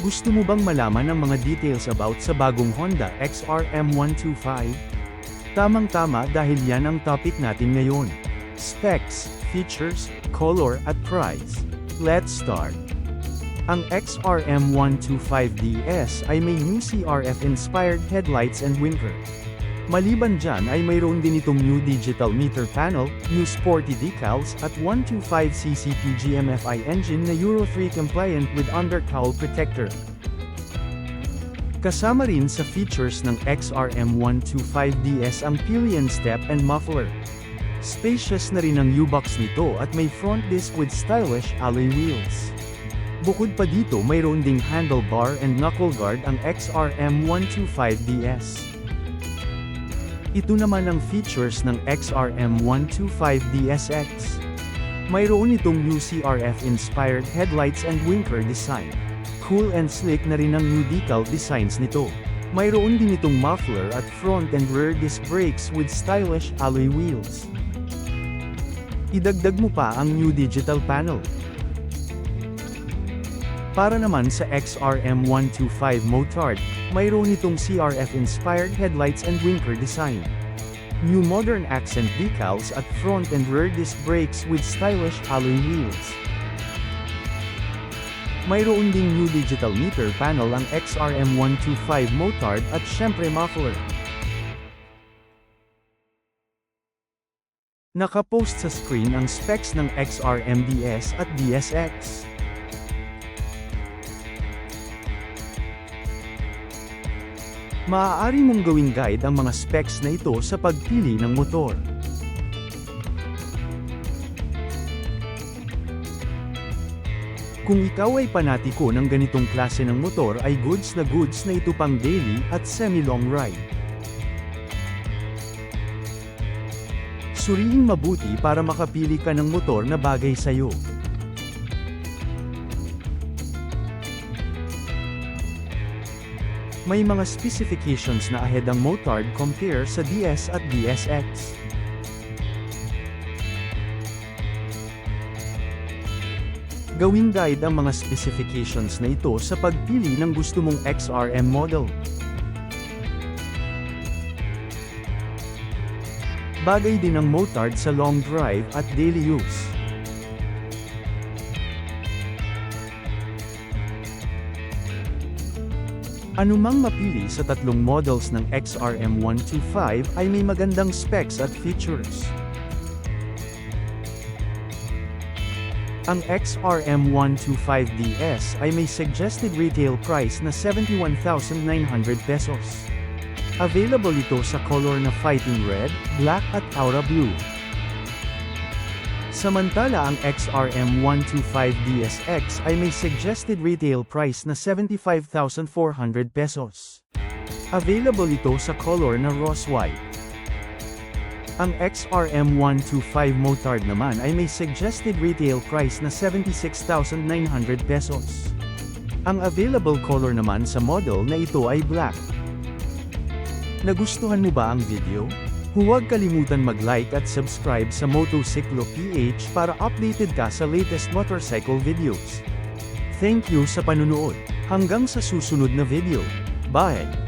Gusto mo bang malaman ang mga details about sa bagong Honda XRM 125? Tamang-tama dahil yan ang topic natin ngayon. Specs, features, color at price. Let's start. Ang XRM 125DS ay may new CRF-inspired headlights and winker. Maliban dyan ay mayroon din itong new digital meter panel, new sporty decals at 125cc PGMFI engine na Euro 3 compliant with undercowl protector. Kasama rin sa features ng XRM 125DS ang pillion step and muffler. Spacious na rin ang U-box nito at may front disc with stylish alloy wheels. Bukod pa dito mayroon ding handlebar and knuckle guard ang XRM 125DS. Ito naman ang features ng XRM 125DSX. Mayroon itong UCRF-inspired headlights and winker design. Cool and slick na rin ang new decal designs nito. Mayroon din itong muffler at front and rear disc brakes with stylish alloy wheels. Idagdag mo pa ang new digital panel. Para naman sa XRM 125 Motard, mayroon itong CRF-inspired headlights and winker design. New modern accent decals at front and rear disc brakes with stylish alloy wheels. Mayroon ding new digital meter panel ang XRM 125 Motard at syempre muffler. Nakapost sa screen ang specs ng XRM DS at DSX. Maaari mong gawing guide ang mga specs na ito sa pagpili ng motor. Kung ikaw ay panatiko ng ganitong klase ng motor ay goods na ito pang daily at semi-long ride. Suriin mabuti para makapili ka ng motor na bagay sa'yo. May mga specifications na ahead ang Motard compare sa DS at DSX. Gawing guide ang mga specifications na ito sa pagpili ng gusto mong XRM model. Bagay din ang Motard sa long drive at daily use. Anumang mapili sa tatlong models ng XRM 125 ay may magandang specs at features. Ang XRM 125DS ay may suggested retail price na 71,900 pesos. Available ito sa color na Fighting Red, Black at Aura Blue. Samantala ang XRM 125DSX ay may suggested retail price na 75,400 pesos. Available ito sa color na Rose White. Ang XRM 125 Motard naman ay may suggested retail price na 76,900 pesos. Ang available color naman sa model na ito ay black. Nagustuhan mo ba ang video? Huwag kalimutan mag-like at subscribe sa Motociclo PH para updated ka sa latest motorcycle videos. Thank you sa panunood. Hanggang sa susunod na video. Bye!